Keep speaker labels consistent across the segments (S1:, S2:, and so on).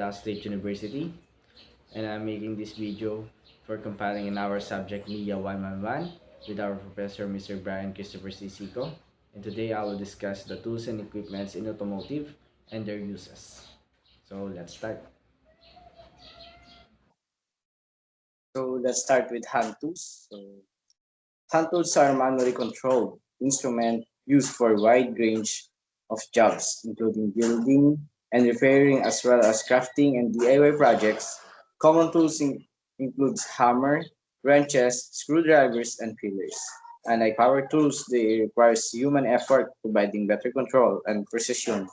S1: Cal State University, and I'm making this video for compiling in our subject NIA 111 with our professor Mr. Brian Christopher Sisico. And today I will discuss the tools and equipments in automotive and their uses. So let's start.
S2: So let's start with hand tools. Hand tools are manually controlled instruments used for a wide range of jobs, including building and repairing, as well as crafting and DIY projects. Common tools includes hammer, wrenches, screwdrivers, and fillers. Unlike power tools, they require human effort, providing better control and precision.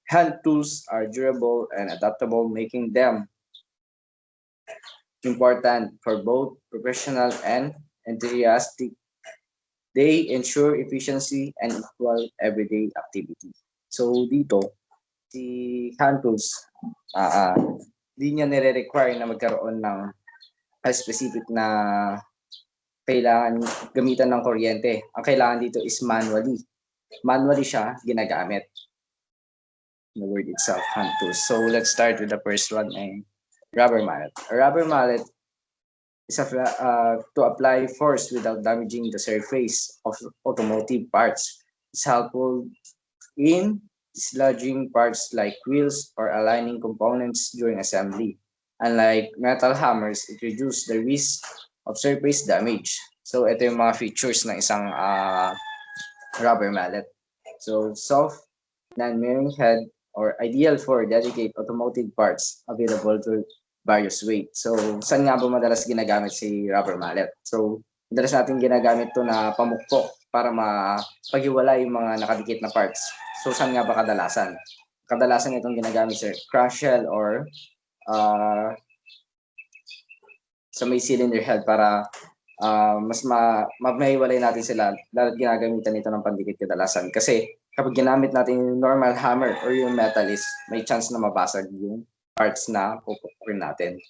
S2: Hand tools are durable and adaptable, making them important for both professional and enthusiastic. They ensure efficiency and equal everyday activity. So dito, si hand tools, di niya nire-require na magkaroon ng specific na kailangan gamitan ng kuryente. Ang kailangan dito is manually. Manually siya ginagamit. The word itself, hand tools. So let's start with the first one, rubber mallet. A rubber mallet is to apply force without damaging the surface of automotive parts. It's helpful in dislodging parts like wheels or aligning components during assembly. Unlike metal hammers, it reduces the risk of surface damage. So ito yung mga features ng isang rubber mallet. So soft, non-mirroring head, or ideal for delicate automotive parts available to various weight. So, saan nga ba madalas ginagamit si rubber mallet? So, madalas natin ginagamit to na pamukpok para mapaghiwalay yung mga nakadikit na parts. So, saan nga ba kadalasan? Kadalasan itong ginagamit sa crank shell or sa may cylinder head para mas mahiwalay natin sila, lalo't ginagamitan nito ng pandikit kadalasan. Kasi kapag ginamit natin yung normal hammer or yung metal is may chance na mabasag yung parts na pupukurin natin.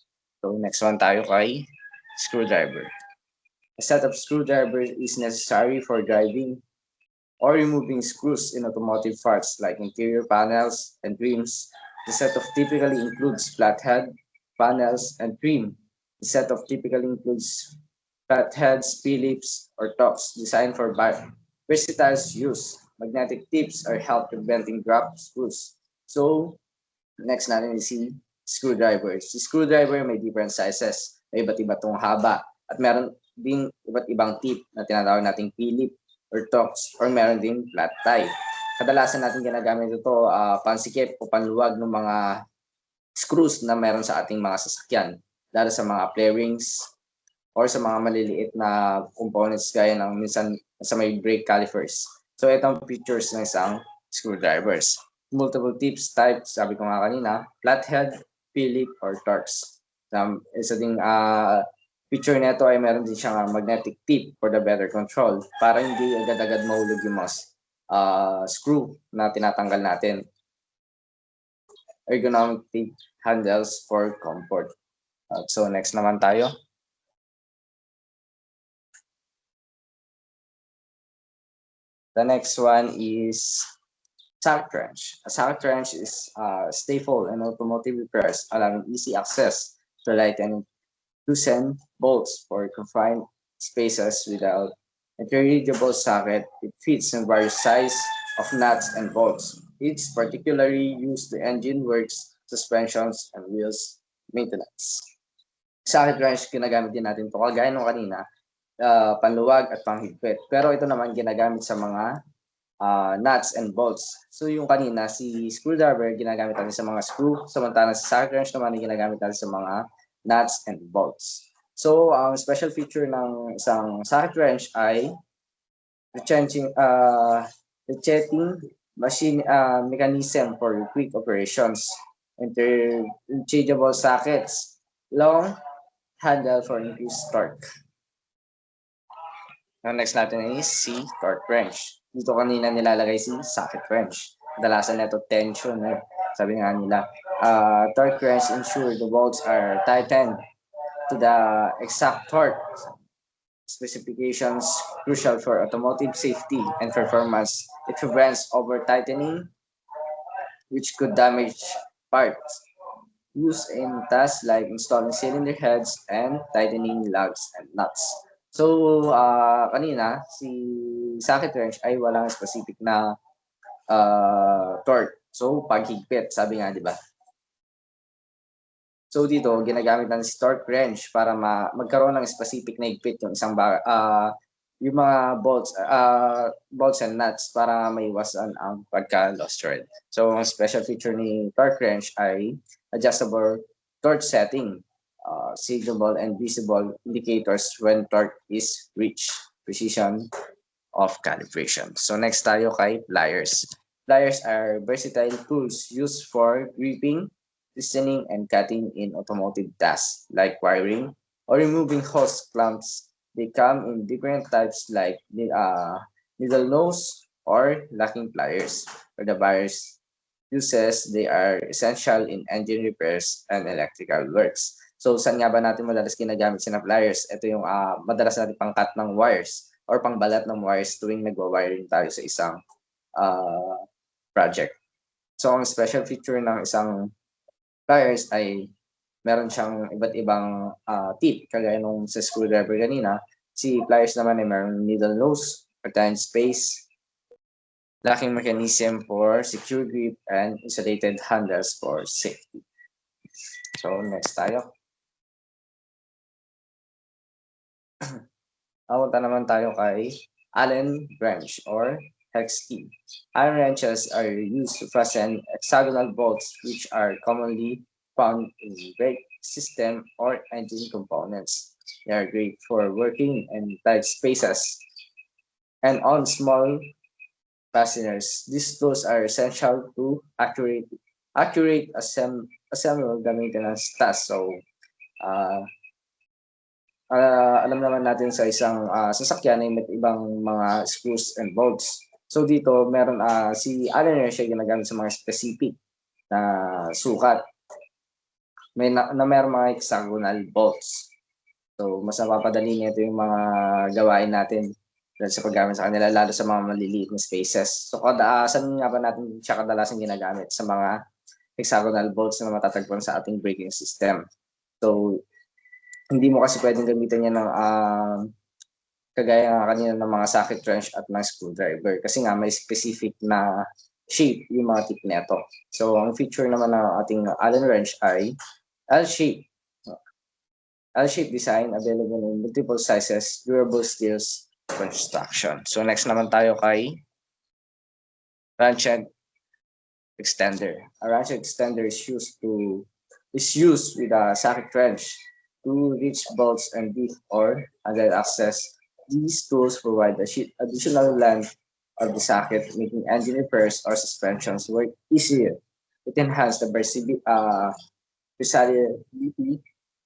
S2: So next one tayo kay screwdriver. A set of screwdrivers is necessary for driving or removing screws in automotive parts like interior panels and trims. The set of typically includes flathead, panels, and trim. The set of typically includes flatheads, Phillips, or tops designed for versatile use. Magnetic tips are help preventing drop screws. So, next natin is si screwdriver. Si screwdriver may different sizes. May iba't iba itong haba. At meron ding iba't ibang tip na tinatawag nating Phillip or tops or meron din flat tie. Kadalasan natin ginagamit ito pansikip o panluwag ng mga screws na meron sa ating mga sasakyan. Lalo sa mga flarings or sa mga maliliit na components gaya ng minsan sa may brake calipers. So ito ang features ng isang screwdrivers. Multiple tips types, sabi ko nga kanina, flathead, Phillip, or Torx. Isa ding feature nito ay meron din siyang magnetic tip for the better control para hindi agad-agad mahulog yung mga screw na tinatanggal natin. Ergonomic handles for comfort. So next naman tayo. The next one is socket wrench. A socket wrench is staple in automotive repairs, allowing easy access to light and loosen bolts for confined spaces without interchangeable socket. It fits in various sizes of nuts and bolts. It's particularly used to engine works, suspensions, and wheels maintenance. Socket wrench, ginagamit din natin ito. Kagaya nung kanina, panluwag at panghigpit. Pero ito naman ginagamit sa mga nuts and bolts. So yung kanina, si screwdriver, ginagamit natin sa mga screw, samantalang sa socket wrench naman, ginagamit natin sa mga nuts and bolts. So, ang special feature ng isang socket wrench ay resetting machine mechanism for quick operations, interchangeable sockets, long handle for increased torque. Ang next natin is si torque wrench. Dito kanina nilalagay si socket wrench. Kadalasan nito tension. Sabi nga nila, torque wrench ensure the bolts are tightened to the exact torque specifications crucial for automotive safety and performance. It prevents over tightening, which could damage parts. used in tasks like installing cylinder heads and tightening lugs and nuts. So, kanina, si socket wrench ay walang specific na torque. So, paghigpit, sabi nga, di ba? So, dito, ginagamit natin si torque wrench para magkaroon ng specific na higpit yung yung mga bolts and nuts para maiwasan ang pagka-lost thread. So, ang special feature ni torque wrench ay adjustable torque setting, signable and visible indicators when torque is reached, precision of calibration. So, next tayo kay pliers. Pliers are versatile tools used for gripping, listening, and cutting in automotive tasks like wiring or removing hose clamps. They come in different types like needle nose or locking pliers. For the buyers uses, they are essential in engine repairs and electrical works. So, saan nga ba natin madalas ginagamit si pliers? Ito yung madalas natin pang-cut ng wires or pang-balat ng wires tuwing nagwa-wiring tayo sa isang project. So, ang special feature ng isang pliers ay meron siyang iba't ibang tip, kagaya nung sa screwdriver kanina. Si pliers naman ay meron needle nose, retain space, locking mechanism for secure grip, and insulated handles for safety. So, next tayo. Punta naman tayo kay Allen wrench or hex key. Allen wrenches are used to fasten hexagonal bolts which are commonly found in brake system or engine components. They are great for working in tight spaces and on small fasteners. These tools are essential to accurate assembly the maintenance task. So, alam naman natin sa isang sasakyan ay may ibang mga screws and bolts. So dito meron si Allen wrench siya ginagamit sa mga specific na sukat. Meron mga hexagonal bolts. So mas napapadali niya ito yung mga gawain natin dahil sa paggamit sa kanila, lalo sa mga maliliit na spaces. So saan nga ba natin siya kadalasan ginagamit? Sa mga hexagonal bolts na matatagpuan sa ating braking system. So hindi mo kasi pwedeng gamitan yan ng kagaya nga kanina ng mga socket wrench at ng screwdriver kasi nga may specific na shape yung mga tip neto. So, ang feature naman ng ating Allen wrench ay L-shape. L-shape design, available in multiple sizes, durable steels construction. So, next naman tayo kay ratchet extender. A ratchet extender is used with a socket wrench to reach bolts and teeth or other access. These tools provide additional length of the socket, making engine repairs or suspensions work easier. It enhances the versatility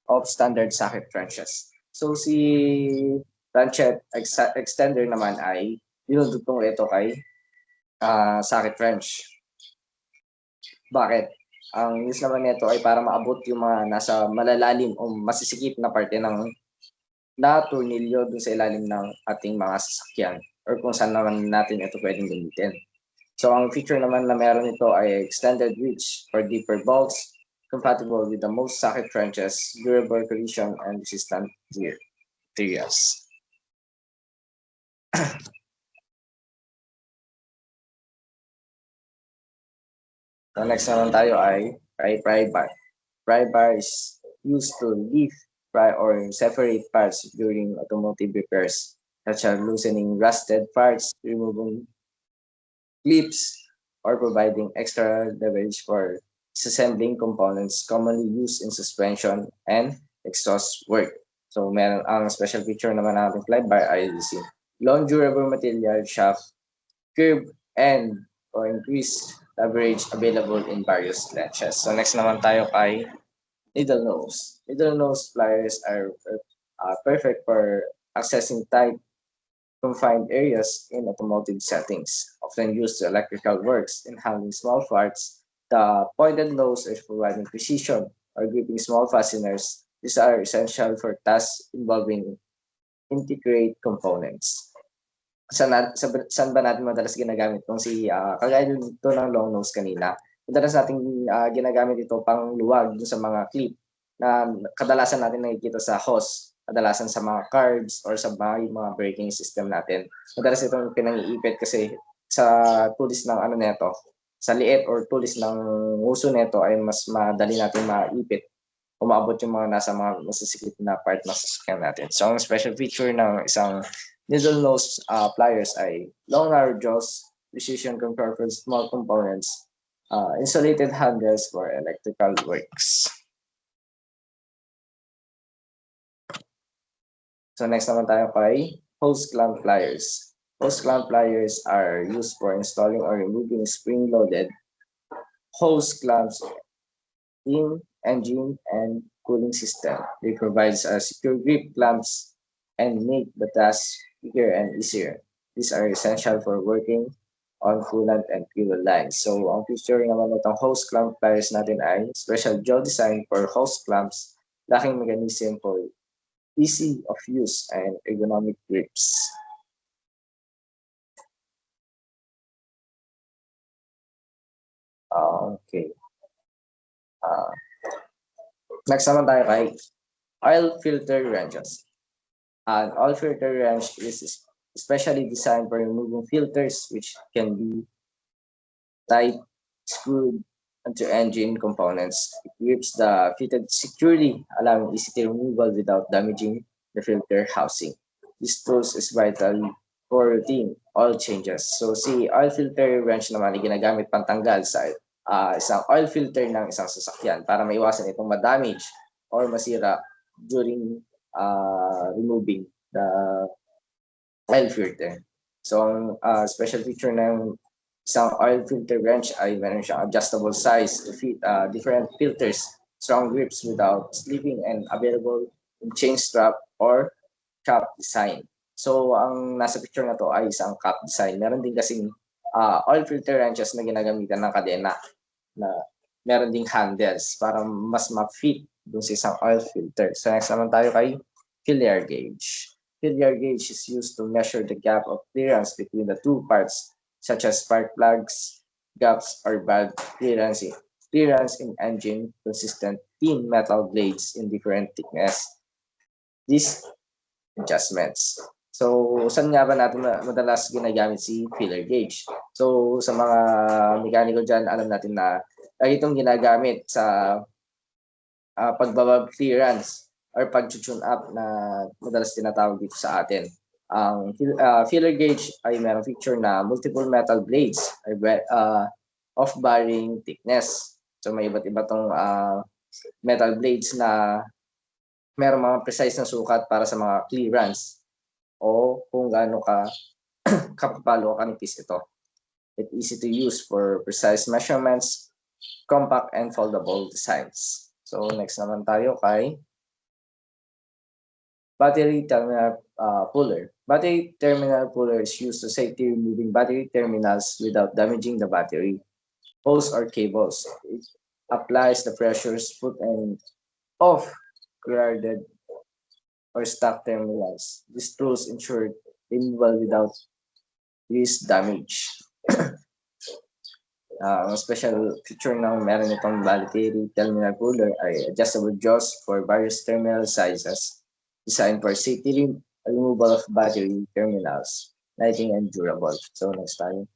S2: of standard socket wrenches. So si ratchet extender naman ay dinudugtong ito kay socket wrench. Bakit? Ang use naman nito ay para maabot yung mga nasa malalalim o masisikip na parte ng tornilyo dun sa ilalim ng ating mga sasakyan or kung saan naman natin ito pwedeng gamitin. So, ang feature naman na meron ito ay extended reach for deeper bolts, compatible with the most socket wrenches, durable collision, and resistant materials. So, next naman tayo ay pry bar. Pry bar is used to lift, pry, or separate parts during automotive repairs, such as loosening rusted parts, removing clips, or providing extra leverage for disassembling components commonly used in suspension and exhaust work. So, meron ang special feature naman ng ating pry bar ay long durable material, shaft, curve, and or increased leverage available in various lengths. So, next naman tayo kay needle nose. Needle nose pliers are perfect for accessing tight, confined areas in automotive settings, often used to electrical works in handling small parts. The pointed nose is providing precision or gripping small fasteners. These are essential for tasks involving integrate components. Saan ba natin madalas ginagamit kung kagaya dito ng long nose kanina, madalas nating ginagamit ito pang luwag dun sa mga clip na kadalasan natin nakikita sa hose, kadalasan sa mga carbs or sa mga braking system natin. Madalas itong pinang-iipit kasi sa tulis ng ano neto, sa liit or tulis ng uso neto ay mas madali natin maipit, umabot yung mga nasa mga masisikip na part ng sasakyan natin. So, ang special feature ng isang needle nose pliers ay long narrow jaws, precision control for small components, insulated handles for electrical works. So next naman tayo kay hose clamp pliers. Hose clamp pliers are used for installing or removing spring-loaded hose clamps in engine and cooling system. They provide secure grip clamps and make the task quicker and easier. These are essential for working on coolant and fuel lines. So, ang feature naman itong hose clamp pliers natin ay special jaw design for hose clamps, locking mechanism for easy of use and ergonomic grips. Okay. Next naman tayo kay oil filter wrenches. An oil filter wrench is especially designed for removing filters which can be tight, screwed onto engine components. It grips the fitted securely, allowing easy removal without damaging the filter housing. This tool is vital for routine oil changes. So si oil filter wrench naman ay ginagamit pantanggal sa isang oil filter ng isang sasakyan para maiwasan itong ma-damage or masira during removing the oil filter. So ang special feature ng isang oil filter wrench ay meron siyang adjustable size to fit different filters, strong grips without slipping, and available in chain strap or cap design. So ang nasa picture na to ay isang cap design. Meron din kasing oil filter wrenches na ginagamitan ng kadena na meron ding handles para mas ma-fit dun sa isang oil filter. So next naman tayo kay filial gauge. Filial gauge is used to measure the gap of clearance between the two parts, such as spark plugs, gaps, or valve clearance in engine consistent thin metal blades in different thickness. These adjustments. So, saan nga ba natin madalas ginagamit si filler gauge? So, sa mga mekaniko dyan, alam natin na itong ginagamit sa pagbabab clearance or pag-tune up na madalas tinatawag dito sa atin. Ang filler gauge ay mayroong feature na multiple metal blades of varying thickness. So may iba't iba tong metal blades na mayroong mga precise na sukat para sa mga clearance o kung gaano ka kapal o kanipis ito. It's easy to use for precise measurements, compact and foldable designs. So next naman tayo kay battery terminal puller. Battery terminal puller is used to safely removing battery terminals without damaging the battery, hose or cables. It applies the pressures put and off guarded or stuck terminals. These tools ensure removal without risk damage. Special feature ng meron itong battery terminal puller ay adjustable jaws for various terminal sizes, designed for safety removal of battery terminals, lighting and durable. So next tayo.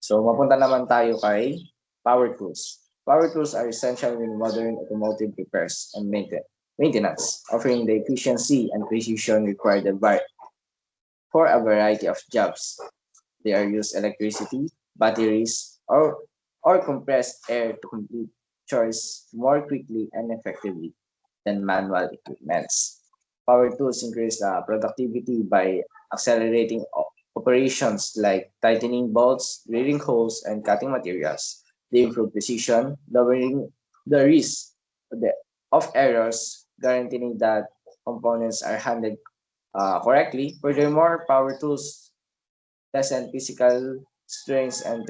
S2: So mapunta naman tayo kay power tools. Power tools are essential in modern automotive repairs and maintenance, offering the efficiency and precision required for a variety of jobs. They are used electricity, batteries, or compressed air to complete chores more quickly and effectively than manual equipments. Power tools increase productivity by accelerating operations like tightening bolts, drilling holes, and cutting materials. They improve precision, lowering the risk of errors, guaranteeing that components are handled correctly. Furthermore, power tools lessen physical strains and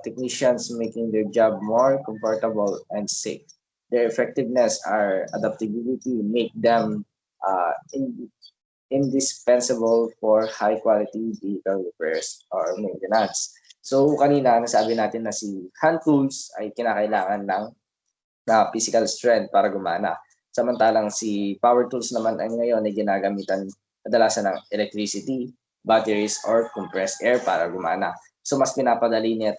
S2: technicians, making their job more comfortable and safe. Their effectiveness or adaptability make them indispensable for high quality vehicle repairs or maintenance. So kanina nasabi natin na si hand tools ay kinakailangan ng physical strength para gumana. Samantalang si power tools naman ay ngayon ay ginagamitan kadalasan ng electricity, batteries, or compressed air para gumana. So mas pinapadali ng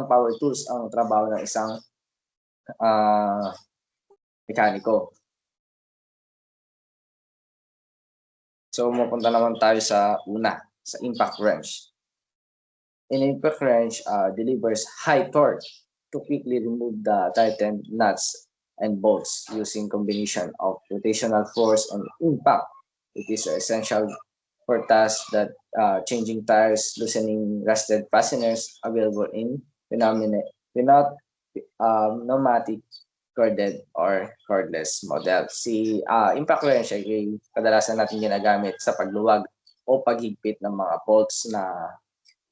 S2: power tools ang trabaho ng isang mekaniko. So mapunta naman tayo sa sa impact wrench. An impact wrench delivers high torque to quickly remove the tightened nuts and bolts using combination of rotational force and impact. It is essential for tasks that changing tires, loosening rusted fasteners, available in pneumatic, corded, or cordless model. Si impact wrench ay kadalasan natin ginagamit sa pagluwag o paghigpit ng mga bolts na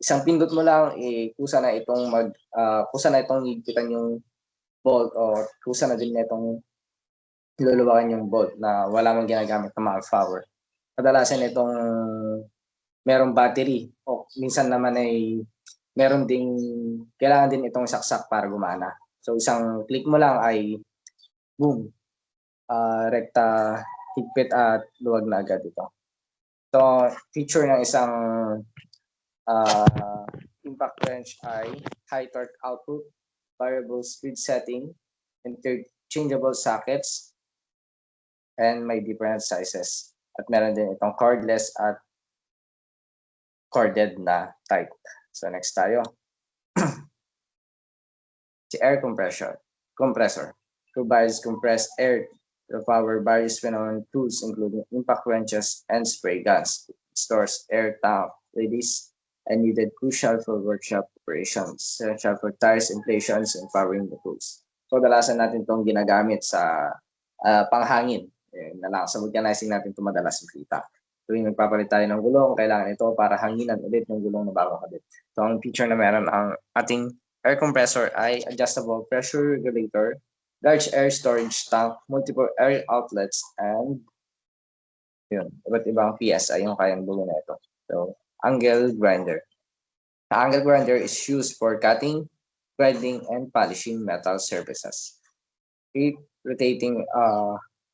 S2: isang pindot mo lang kusa na itong higpitan yung bolt o kusa na din itong luluwagan yung bolt na wala mang ginagamit na mga power. Kadalasan itong merong battery o minsan naman ay kailangan din itong saksak para gumana. So isang click mo lang ay boom, rekta, higpit at luwag na agad ito. So feature ng isang impact wrench ay high torque output, variable speed setting, interchangeable sockets, and may different sizes. At meron din itong cordless at corded na type. So next tayo. Si air compressor provides compressed air to power various phenomenon tools including impact wrenches and spray guns. It stores air tank release and needed crucial for workshop operations, essential for tires, inflations, and powering the tools. So kadalasan natin itong ginagamit sa panghangin. Sa vulcanizing natin ito madalas makita. Tuwing nagpapalit tayo ng gulong, kailangan ito para hanginan ulit ng gulong na bagong kabit. So ang feature na meron ang ating air compressor ay adjustable pressure regulator, large air storage tank, multiple air outlets, and iba't ibang PSI yung kayang bulo na ito. So, angle grinder. The angle grinder is used for cutting, grinding, and polishing metal surfaces. Rotating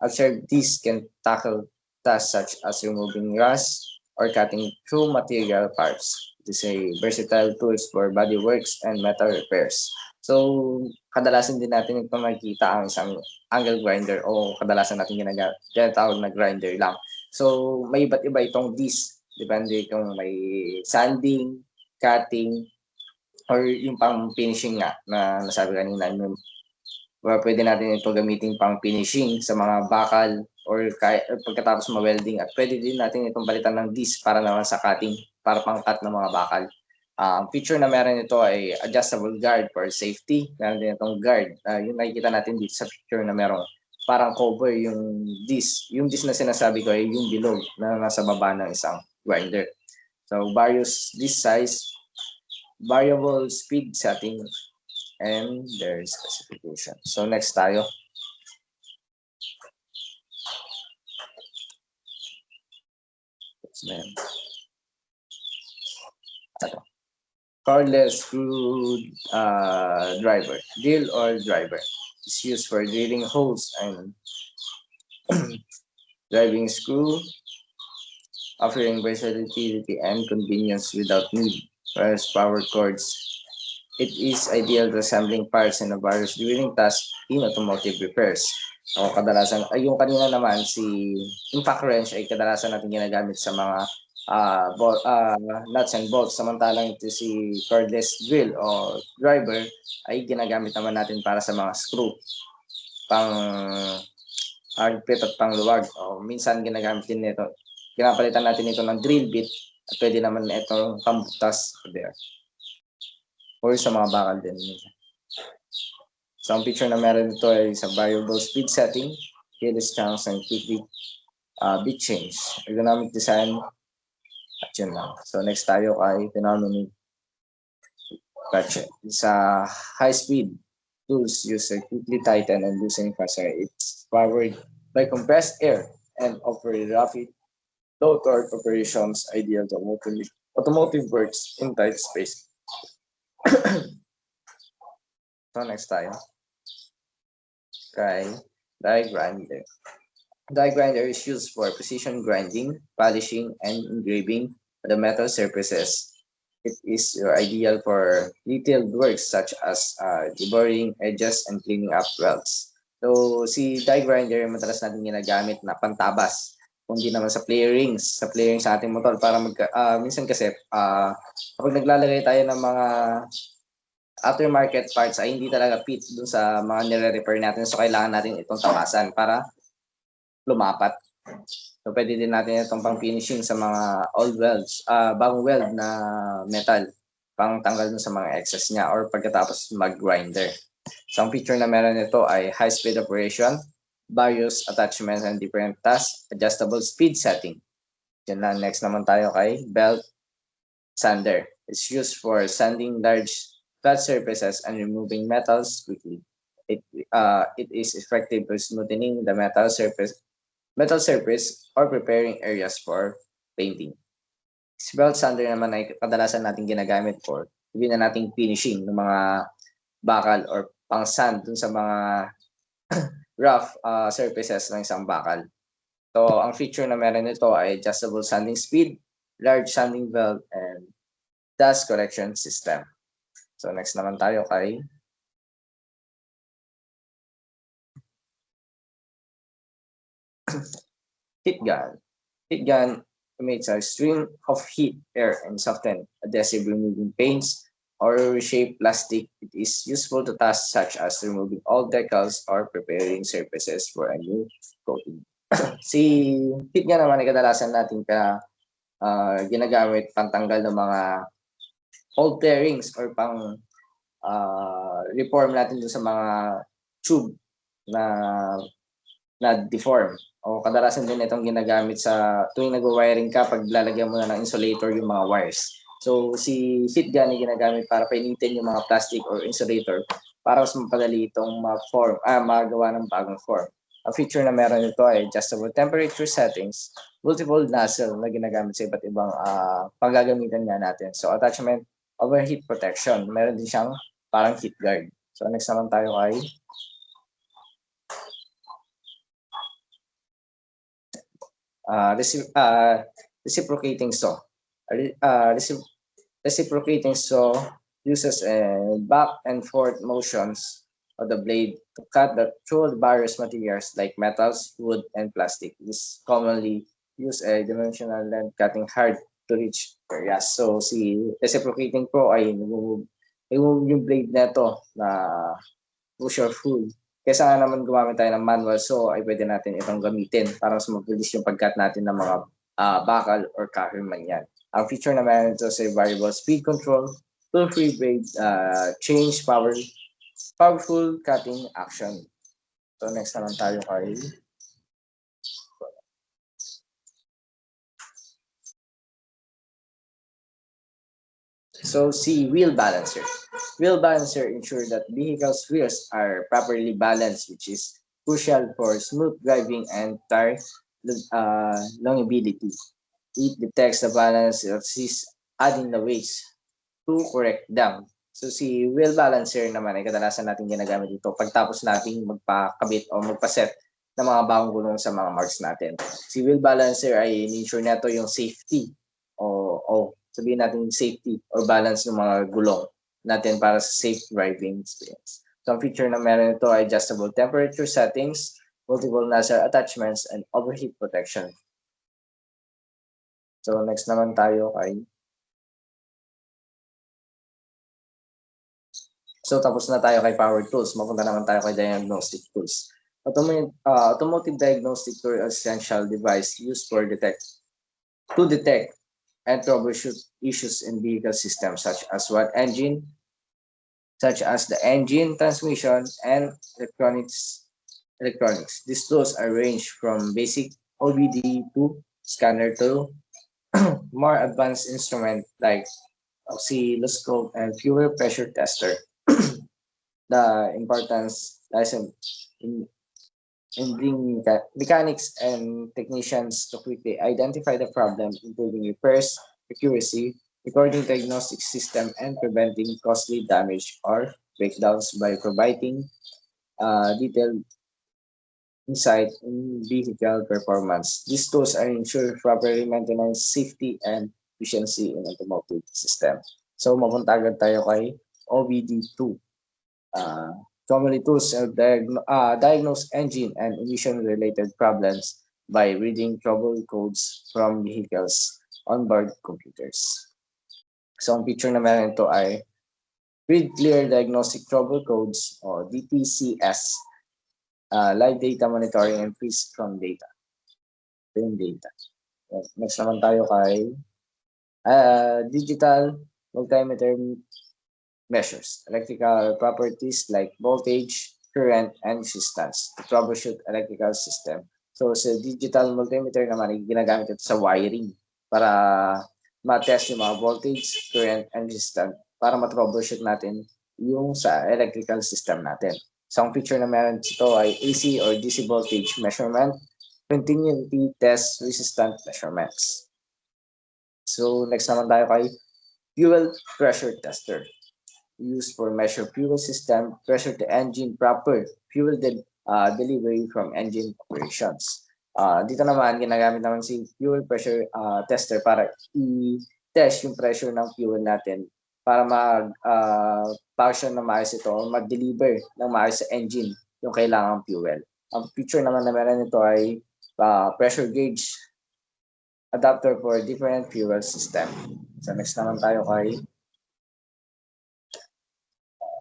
S2: observed can tackle tasks such as removing rust or cutting through material parts. It is a versatile tools for bodyworks and metal repairs. So, kadalasan din natin itong makikita ang isang angle grinder o kadalasan natin ginatawag na grinder lang. So, may iba't iba itong disc. Depende kung may sanding, cutting, or yung pang finishing nga na nasabi kanina. Pwede natin ito gamitin pang finishing sa mga bakal or pagkatapos ma-welding at pwede din natin itong palitan ng disc para naman sa cutting, para pang-cut ng mga bakal. Ang feature na meron ito ay adjustable guard for safety. Meron din itong guard. Yung nakikita natin dito sa picture na meron parang cover yung disc. Yung disc na sinasabi ko ay yung bilog na nasa baba ng isang grinder. So various disc size, variable speed setting, and their specification. So next tayo. Cordless screw driver, drill or driver. It's used for drilling holes and driving screw, offering versatility and convenience without need for power cords. It is ideal for assembling parts and various drilling tasks in automotive repairs. O kadalasan, yung kanina naman, si impact wrench ay kadalasan natin ginagamit sa mga nuts and bolts. Samantalang ito si cordless drill o driver ay ginagamit naman natin para sa mga screw, pang higpit at pang luwag. O minsan ginagamit din nito. Pinapalitan natin ito ng drill bit at pwede naman itong pambutas there. Or sa mga bakal din. So, ang picture na meron ito ay sa variable speed setting, keyless chunks, and quickly bit change. Ergonomic design, at yun lang. So, next tayo kay phenomenon. Sa high speed tools used to quickly tighten and loosen fastener. It's powered by compressed air and offer rapid low torque operations ideal to automotive works in tight space. So next tayo kay die grinder. Die grinder is used for precision grinding, polishing, and engraving the metal surfaces. It is ideal for detailed works such as deburring edges and cleaning up welds. So si die grinder madalas natin ginagamit na pantabas. Kung di naman sa play rings, sa ating motor para minsan kasi kapag naglalagay tayo ng mga aftermarket parts ay hindi talaga fit dun sa mga nire-repair natin. So kailangan natin itong tabasan para lumapat. So pwede din natin itong pang finishing sa mga old welds, bagong weld na metal, pang tanggal dun sa mga excess niya or pagkatapos mag-grinder. So ang feature na meron nito ay high speed operation, various attachments and different tasks, adjustable speed setting. Yan na, next naman tayo kay belt sander. It's used for sanding large flat surfaces and removing metals quickly. It is effective for smoothing the metal surface or preparing areas for painting. Si belt sander naman ay kadalasan natin ginagamit for sabihin na nating finishing ng mga bakal or pang sand dun sa mga rough surfaces ng isang bakal. So, ang feature na meron nito ay adjustable sanding speed, large sanding belt, and dust correction system. So, next naman tayo kay heat gun. Heat gun emits a stream of heat, air, and soften adhesive removing paints or reshape plastic. It is useful to tasks such as removing old decals or preparing surfaces for a new coating. Si heat gun naman ay kadalasan natin ginagamit pantanggal ng mga old bearings or pang reform natin dun sa mga tube na deform o kadalasan din itong ginagamit sa tuwing nag-wiring ka pag lalagyan mo na ng insulator yung mga wires. So si heat gun ay ginagamit para painitin yung mga plastic or insulator para mas mapadali itong magawa ng bagong form. Ang feature na meron nito ay adjustable temperature settings, multiple nozzle na ginagamit sa iba't ibang paggagamitan nga natin. So attachment, overheat protection, meron din siyang parang heat guard. So next naman tayo kay reciprocating saw. Reciprocating saw uses back and forth motions of the blade to cut through the various materials like metals, wood, and plastic. This commonly use a dimensional length cutting hard to reach areas. So si reciprocating pro ay nag-move yung blade neto na push or pull. Kaysa nga naman gumamit tayo ng manual saw ay pwede natin itong gamitin para mas mabilis yung pagkat natin ng mga bakal or kahoy man yan. Ang feature na meron ito sa variable speed control, tool-free blade, change powerful cutting action. So next naman tayo kay wheel balancer. Wheel balancer ensure that vehicle's wheels are properly balanced, which is crucial for smooth driving and tire longevity. It detects the balance of adding the weights to correct them. So si wheel balancer naman ay kadalasan natin ginagamit ito pagtapos nating magpakabit o magpaset ng mga bagong gulong sa mga marks natin. Si wheel balancer ay ensure neto yung safety o sabihin natin safety or balance ng mga gulong natin para sa safe driving experience. So ang feature na meron ito ay adjustable temperature settings, multiple nozzle attachments, and overheat protection. So next naman tayo kay So tapos na tayo kay power tools, mapunta naman tayo kay diagnostic tools. Automotive diagnostic tool is essential device used to detect and troubleshoot issues in vehicle systems such as the engine, transmission, and electronics. These tools are ranged from basic OBD to scanner to more advanced instrument like oscilloscope and fuel pressure tester. The importance lies in bringing mechanics and technicians to quickly identify the problem, improving repairs, accuracy, recording diagnostic system, and preventing costly damage or breakdowns by providing detailed insight in vehicle performance. These tools are ensure properly maintenance, safety, and efficiency in automotive system. So, mapunta agad tayo kay OBD2. Commonly tools diagnose engine and emission-related problems by reading trouble codes from vehicles onboard computers. So, ang picture na meron ito ay Read Clear Diagnostic Trouble Codes o DTCS, live data monitoring and freeze from data. Ito yung data. Next naman tayo kay digital multimeter measures, electrical properties like voltage, current, and resistance to troubleshoot electrical system. So sa digital multimeter naman, ginagamit ito sa wiring para ma-test yung mga voltage, current, and resistance para ma-troubleshoot natin yung sa electrical system natin. So ang picture na meron dito ay AC or DC voltage measurement, continuity test resistant measurements. So next naman tayo kay fuel pressure tester. Used for measure fuel system pressure to engine proper fuel delivery from engine operations. Dito naman ginagamit naman si fuel pressure tester para i-test yung pressure ng fuel natin para mag-function na maayos ito o mag-deliver ng maayos sa engine yung kailangang fuel. Ang picture naman na meron nito ay pressure gauge adapter for different fuel system. So next naman tayo kay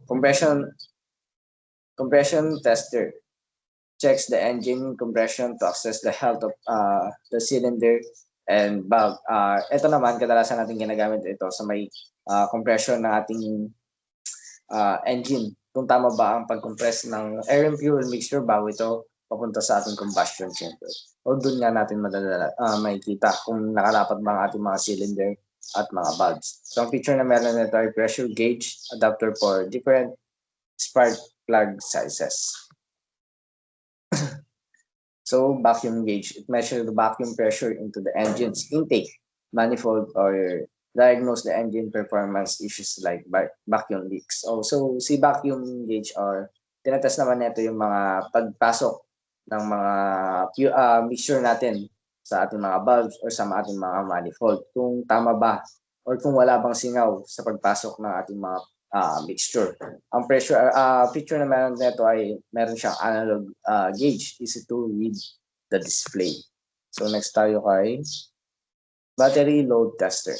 S2: compression tester. Checks the engine compression to assess the health of the cylinder and valve. Ito naman, kadalasan natin ginagamit ito sa may compression ng ating engine. Kung tama ba ang pag-compress ng air and fuel mixture bago ito papunta sa ating combustion chamber. O doon nga natin makikita kung nakarapat ba ang ating mga cylinder at mga valves. So ang feature na meron nito ay pressure gauge adapter for different spark plug sizes. So vacuum gauge, it measures the vacuum pressure into the engine's intake manifold or diagnose the engine performance issues like vacuum leaks. So si vacuum gauge or tinatest naman nito yung mga pagpasok ng mga mixture natin sa ating mga valves or sa ating mga manifold. Kung tama ba or kung wala bang singaw sa pagpasok ng ating mga mixture. Ang pressure feature na meron nito ay meron siyang analog gauge, easy to read the display. So next tayo kay battery load tester.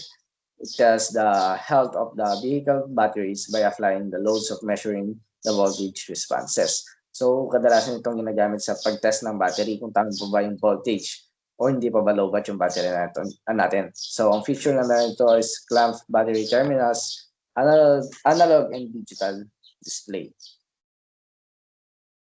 S2: It tests the health of the vehicle batteries by applying the loads of measuring the voltage responses. So kadalasan itong ginagamit sa pag-test ng battery kung tama pa ba yung voltage o hindi pa ba lobat yung battery natin. So ang feature na meron ito is clamped battery terminals, analog and digital display.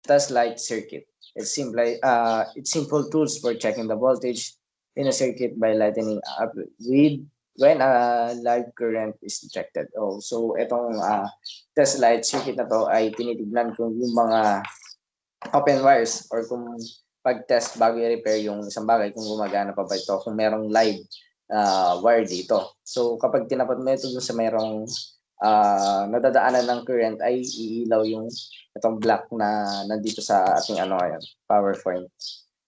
S2: Test light circuit. It's simple tools for checking the voltage in a circuit by lightening up with when a live current is detected. So itong test light circuit na to ay tinitignan kung yung mga open wires or kung pag-test bago i-repair yung isang bagay kung gumagana pa ba ito, kung merong live wire dito. So kapag tinapat mo ito dun sa merong nadadaanan ng current ay iilaw yung itong black na nandito sa ating PowerPoint.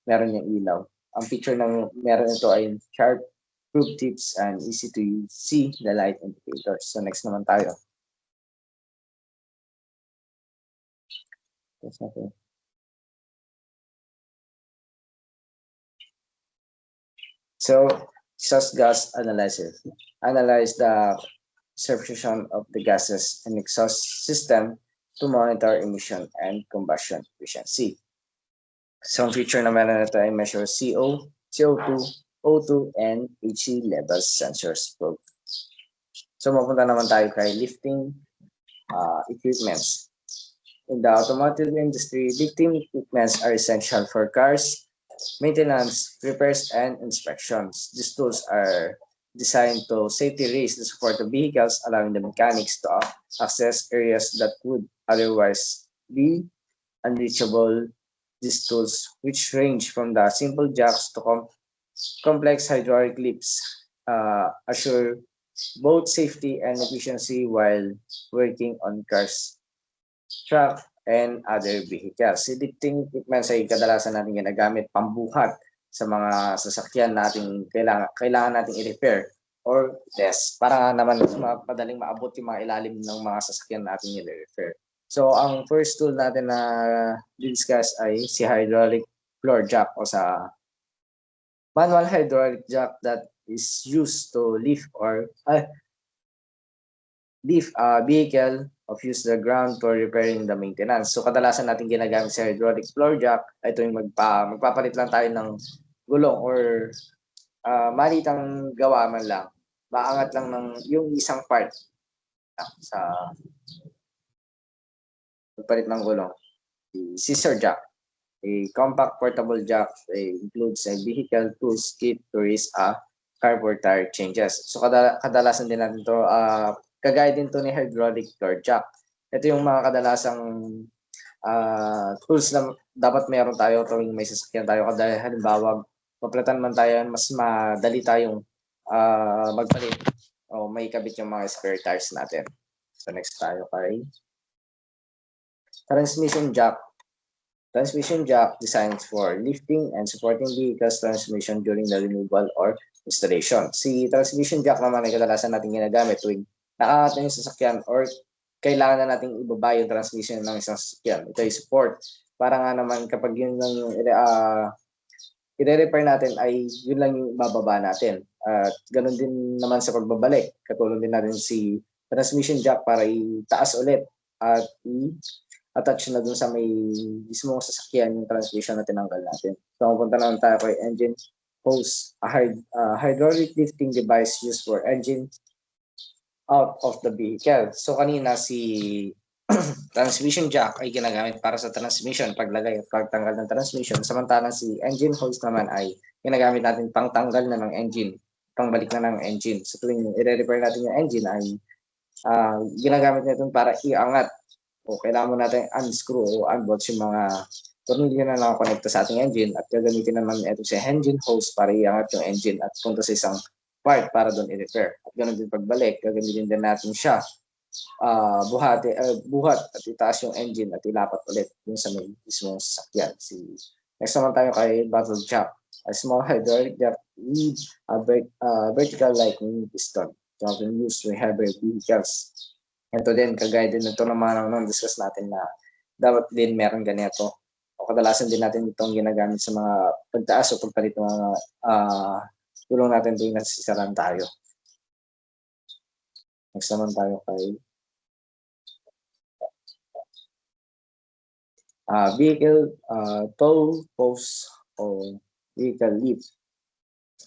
S2: Meron yung ilaw. Ang picture ng meron ito ay sharp groove tips and easy to see the light indicators. So next naman tayo. So exhaust gas analyzer. Analyze the separation of the gases and exhaust system to monitor emission and combustion efficiency. So ang feature na meron nito ay measure CO, CO2, O2, and HC levels sensors probe. So mapunta naman tayo kay lifting equipments. In the automotive industry, lifting equipments are essential for cars, maintenance, repairs, and inspections. These tools are designed to safely raise the support of vehicles, allowing the mechanics to access areas that would otherwise be unreachable. These tools, which range from the simple jacks to complex hydraulic lifts, assure both safety and efficiency while working on cars, truck, and other vehicles. Si lifting equipment ay kadalasan natin ginagamit pambuhat sa mga sasakyan nating kailangan nating i-repair or test para nga naman mas madaling maabot yung mga ilalim ng mga sasakyan natin i-repair. So, ang first tool natin na discuss ay si hydraulic floor jack o sa manual hydraulic jack that is used to lift a vehicle of use the ground for repairing the maintenance. So kadalasan natin ginagamit sa hydraulic floor jack, ito yung magpapalit lang tayo ng gulong or malitang gawa man lang. Maangat lang ng yung isang part sa pagpalit ng gulong. Scissor jack. A compact portable jack includes a vehicle tools kit to raise a car for tire changes. So kadalasan din natin to kagaya din to ni hydraulic floor jack. Ito yung mga kadalasang tools na dapat meron tayo tuwing may sasakyan tayo. Kada halimbawa, paplatan man tayo, mas madali tayong magpalit o may kabit yung mga spare tires natin. So next tayo kay transmission jack. Transmission jack designed for lifting and supporting vehicles transmission during the removal or installation. Si transmission jack naman ay kadalasan natin ginagamit tuwing nakaangat na yung sasakyan or kailangan na nating ibaba yung transmission ng isang sasakyan. Ito ay support. Para nga naman kapag yun lang yung i-repair natin ay yun lang yung ibababa natin. At ganun din naman sa pagbabalik. Katulad din natin si transmission jack para itaas ulit at attach na dun sa may mismong sasakyan yung transmission na tinanggal natin. So, pupunta naman tayo kay engine hose, a hydraulic lifting device used for engine out of the vehicle. So, kanina si transmission jack ay ginagamit para sa transmission, paglagay at pagtanggal ng transmission. Samantalang si engine hose naman ay ginagamit natin pangtanggal na ng engine, pangbalik na ng engine. So, tuwing i-repair natin yung engine ay ginagamit natin para iangat o kailangan mo natin unscrew o unbolt yung mga tornilyo na nakakonekta sa ating engine at gagamitin naman ito sa engine hose para iangat yung engine at punta sa isang part para doon i-repair. At ganoon din pagbalik, gagamitin din natin siya buhat at itaas yung engine at ilapat ulit yung sa may mismong sasakyan. Next naman tayo kay bottle jack. A small hydraulic jack with a vertical lightning piston. It often used to heavy vehicles. Ito din, kagaya din ito naman ang discuss natin na dapat din meron ganito. O kadalasan din natin itong ginagamit sa mga pagtaas o pagpalit ng mga tulong natin tuwing nasisaran tayo. Next naman tayo kay vehicle tow post o vehicle lift.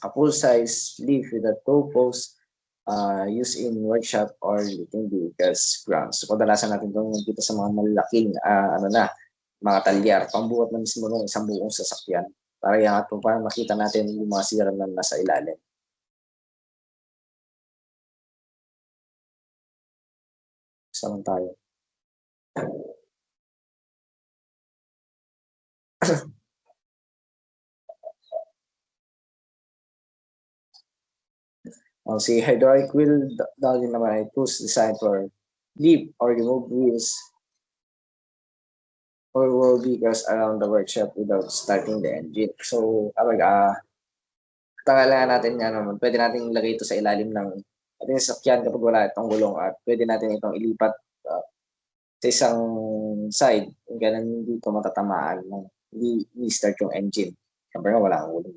S2: A full-size lift with a tow post used in workshop or lifting vehicles grounds. So, kadalasan natin itong dito sa mga malalaking mga talyar, pambuhat na mismo ng isang buong sasakyan para iangat po para makita natin yung mga sira na nasa ilalim. Saan tayo? Si hydraulic wheel dahil naman ay tools designed for lift or remove wheels or roll vehicles around the workshop without starting the engine. So, tanggalan natin yan naman. Pwede natin ilagay ito sa ilalim ng ating sasakyan kapag wala itong gulong at pwede natin itong ilipat sa isang side. Ganun hindi ito matatamaan ng hindi start yung engine. Siyempre nga wala ang gulong.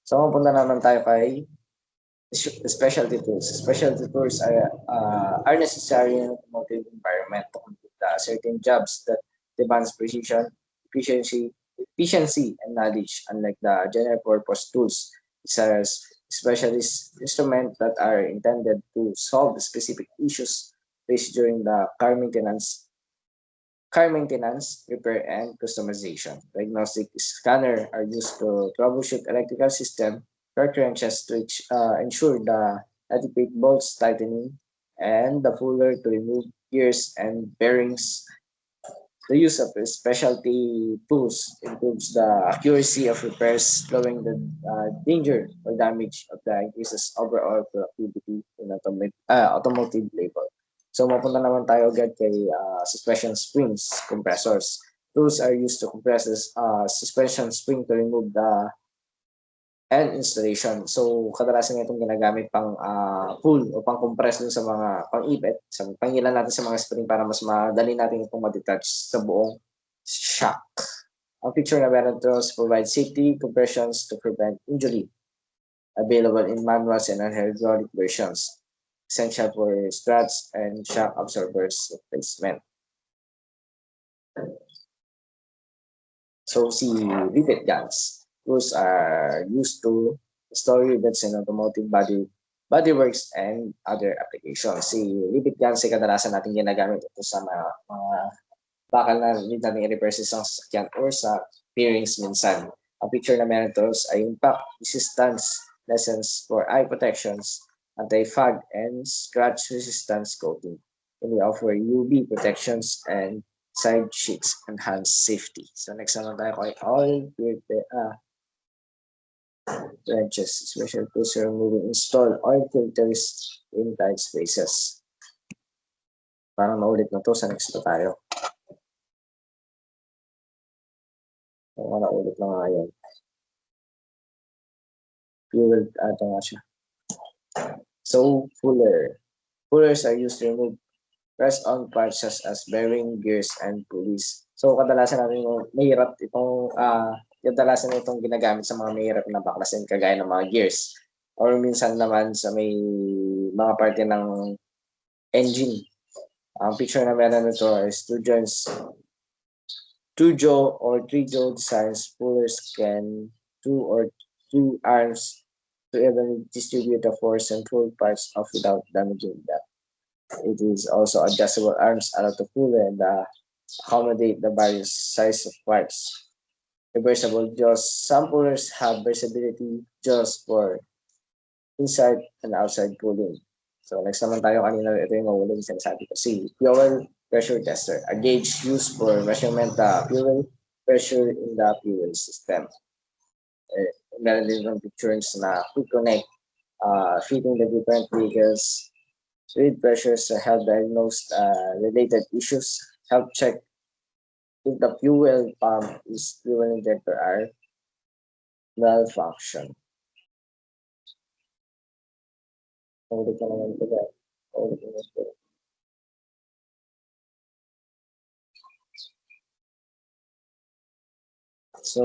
S2: So, mapunta naman tayo kay specialty tools. Specialty tools are necessary in automotive environment to complete certain jobs that demands precision, efficiency, and knowledge. Unlike the general purpose tools, these are specialist instruments that are intended to solve the specific issues faced during the car maintenance, repair, and customization. Diagnostic scanner are used to troubleshoot electrical system, torque wrenches to ensure the adequate bolts tightening, and the fuller to remove gears and bearings The use of specialty tools improves the accuracy of repairs, slowing the danger or damage of the increases overall productivity in automotive labor. So mapunta naman tayo agad kay suspension springs, compressors. Tools are used to compress this suspension spring to remove the and installation. So kadalasan itong ginagamit pang pull o pang compress dun sa mga pang-ipit, sa pangilan natin sa mga spring para mas madali natin itong ma-detach sa buong shock. Ang picture na meron to provide safety compressions to prevent injury. Available in manuals and hydraulic versions. Essential for struts and shock absorbers replacement. So si rivet guns. Those are used to store rivets in automotive bodyworks and other applications. Si rivet guns ay kadalasan natin ginagamit ito sa mga bakal na need natin i-repair sa isang sasakyan or sa bearings minsan. Ang picture na meron ito ay impact resistance lessons for eye protections, anti-fog, and scratch resistance coating. And we offer UV protections and side sheets enhance safety. So next naman tayo kay oil wrenches, special tools for removing install oil filters in tight spaces. Parang maulit na to, sa next na tayo. Parang naulit na nga yan. Fuel, ito nga siya. So, Pullers are used to remove press-on parts such as bearing, gears, and pulleys. So, kadalasan natin mahirap kadalasan itong ginagamit sa mga mahirap na baklasin kagaya ng mga gears. Or minsan naman sa may mga parte ng engine. Ang picture na meron nito is two-jaw or three-jaw designs. Pullers can two arms to evenly distribute the force and pull parts off without damaging them. It is also adjustable arms allowed to pull and accommodate the various size of parts. Reversible jaws. Some pullers have versatility jaws for inside and outside pulling. So next naman tayo, kanina ito yung mahuling sinasabi ko. Si fuel pressure tester, a gauge used for measurement the fuel pressure in the fuel system. Meron din ng pictures na quick connect, fitting the different vehicles. Read pressures to help diagnose related issues, help check if the fuel pump is fuel injector are malfunction. Ulit ka naman ito. Ulit ka naman ito. So,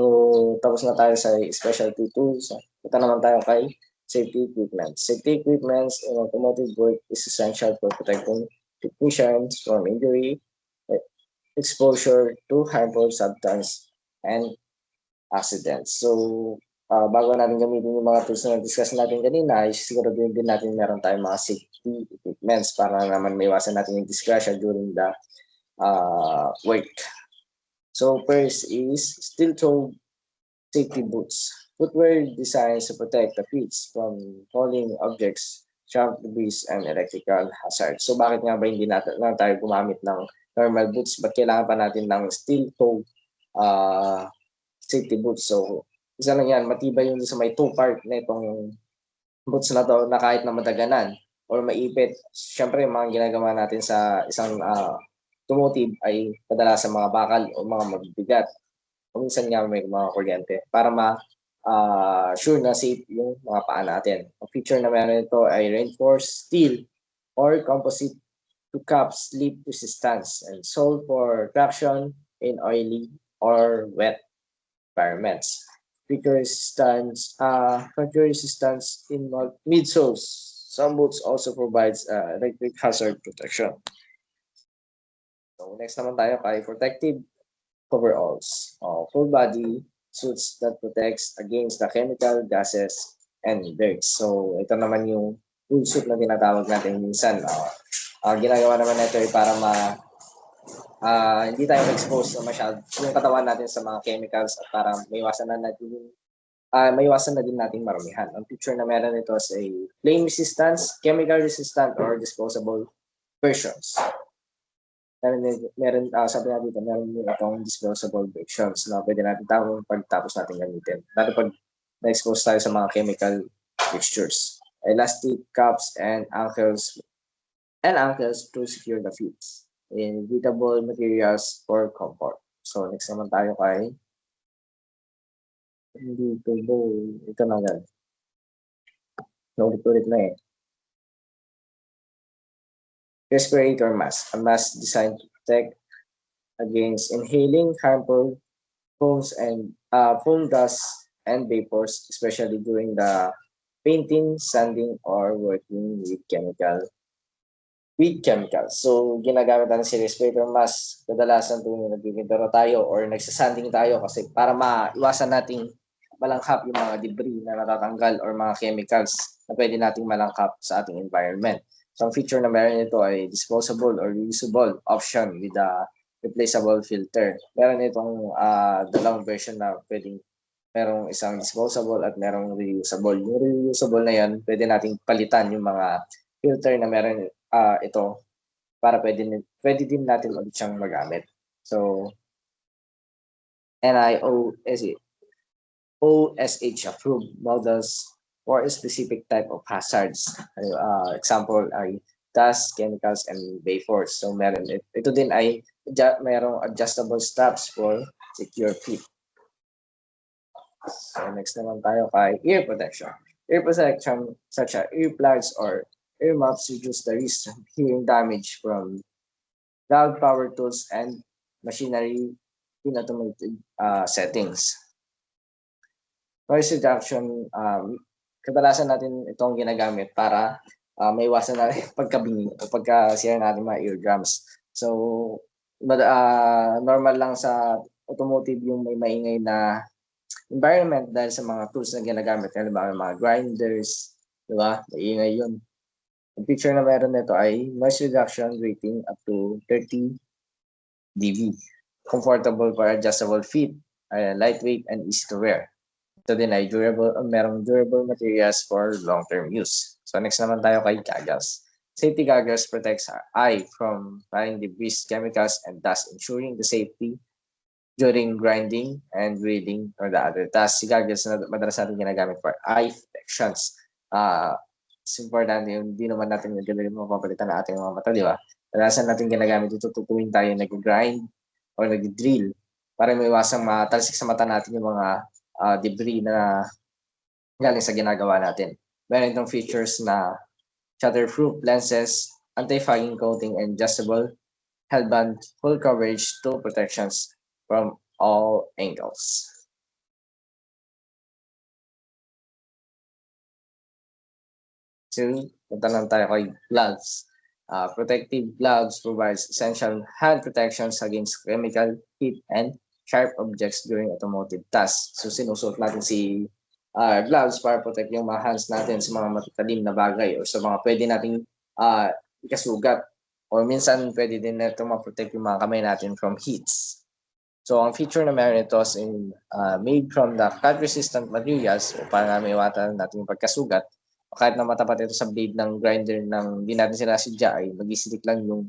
S2: tapos na tayo sa specialty tools. Ito naman tayo kay safety equipment. Safety equipment in automotive work is essential for protecting technicians from injury, exposure to harmful substance, and accidents. So, bago natin gamitin yung mga tools na discuss natin kanina, siguraduhin din natin meron tayong mga safety equipments para naman maiwasan natin yung disgrasya during the work. So first is steel-toed safety boots. Footwear designed to protect the feet from falling objects, sharp debris, and electrical hazards. So bakit nga ba hindi natin lang tayo gumamit ng normal boots? Ba't kailangan pa natin ng steel-toed safety boots? So isa lang yan, matibay yung sa may two-part na itong boots na to na kahit na madaganan or maipit. Siyempre, yung mga ginagawa natin sa isang automotive ay kadalasan mga bakal o mga mabibigat. O minsan nga may mga kuryente para sure na safe yung mga paa natin. Ang feature na meron ito ay reinforced steel or composite to cap slip resistance and sold for traction in oily or wet environments. Feature resistance in midsoles. Some boots also provides electric hazard protection. So next naman tayo kay protective coveralls. Full body suits that protects against the chemical, gases, and dirt. So ito naman yung full suit na tinatawag natin minsan. Ginagawa naman nito ay para hindi tayo exposed na masyado yung katawan natin sa mga chemicals at para maiwasan na din natin marumihan. Ang picture na meron nito ay flame resistance, chemical resistant, or disposable versions. sabi nga dito, meron din itong disposable versions na pwede natin tawag pagtapos natin gamitin. Lalo pag na-expose tayo sa mga chemical fixtures. Elastic cups and ankles to secure the feet. Breathable materials for comfort. So next naman tayo kay ito na yan. Ulit-ulit na eh. Respirator mask, a mask designed to protect against inhaling harmful foam dust and vapors, especially during the painting, sanding, or working with chemicals. So, ginagamit natin si respirator mask kadalasan tuwing nagpipinturo tayo or nagsasanding tayo kasi para maiwasan nating malanghap yung mga debris na natatanggal or mga chemicals na pwede nating malangkap sa ating environment. So, ang feature na meron nito ay disposable or reusable option with a replaceable filter. Meron itong dalawang version na pwedeng merong isang disposable at merong reusable. Yung reusable na yan, pwede nating palitan yung mga filter na meron ito para pwede din natin ulit siyang magamit. So, OSH approved models for a specific type of hazards. Example ay dust, chemicals, and vapors. So ito din ay merong adjustable straps for secure fit. So next naman tayo kay ear protection. Ear protection such as earplugs or earmuffs reduce the risk of hearing damage from loud power tools and machinery in automated settings. Noise reduction, kadalasan natin itong ginagamit para maiwasan natin pagkabingi o pagkasira natin mga eardrums. So, normal lang sa automotive yung may maingay na environment dahil sa mga tools na ginagamit. Halimbawa, mga grinders, di ba? Maingay yun. Ang picture na meron nito ay noise reduction rating up to 30 dB. Comfortable for adjustable fit, lightweight, and easy to wear. Ito din ay merong durable materials for long-term use. So next naman tayo kay goggles. Safety goggles protects our eye from flying debris, chemicals, and dust, ensuring the safety during grinding and drilling or the other tasks. Si goggles na madalas natin ginagamit for eye protections. It's important yung hindi naman natin mapapalitan na ating mga mata, di ba? Kadalasan natin ginagamit ito tutuwing tayo nag-grind or nag-drill para maiwasang matalsik sa mata natin yung mga debris na galing sa ginagawa natin. Meron itong features na shatterproof lenses, anti-fogging coating, and adjustable headband, full coverage, to protections from all angles. So, punta lang tayo kay gloves. Protective gloves provides essential hand protections against chemical, heat, and sharp objects during automotive tasks. So sinusuot natin si gloves para protect yung mga hands natin sa mga matatalim na bagay o sa mga pwede nating ikasugat. Or minsan pwede din ito ma-protect yung mga kamay natin from heats. So ang feature na meron ito is made from the cut-resistant materials para maiwasan natin yung pagkasugat. Kahit na matapat ito sa blade ng grinder ng hindi natin sinasadya ay mag-isilik lang yung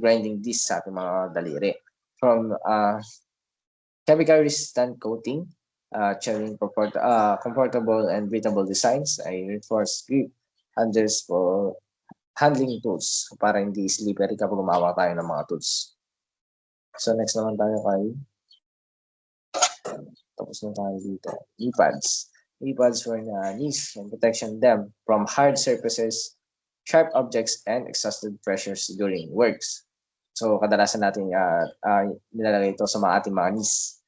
S2: grinding disc sa ating mga daliri. From chemical resistant coating, comfortable and breathable designs, ay reinforced grip handles for handling tools para hindi slippery kapag gumawa tayo ng mga tools. So next naman tayo kay tapos na tayo dito. E-pads. E-pads for knees and protection them from hard surfaces, sharp objects, and exhausted pressures during works. So kadalasan natin nilalagay ito sa ating mga knees.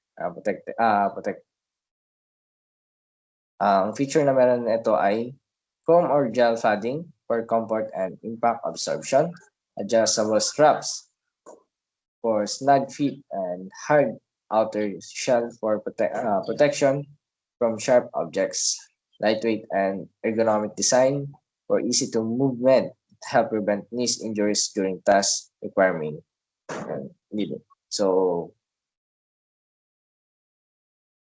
S2: Ang feature na meron ito ay foam or gel padding for comfort and impact absorption, adjustable straps for snug fit, and hard outer shell for protection from sharp objects, lightweight and ergonomic design for easy to movement, help prevent knee injuries during tasks requiring living. So,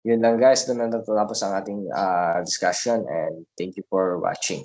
S2: yun lang guys, doon na natapos ang ating discussion and thank you for watching.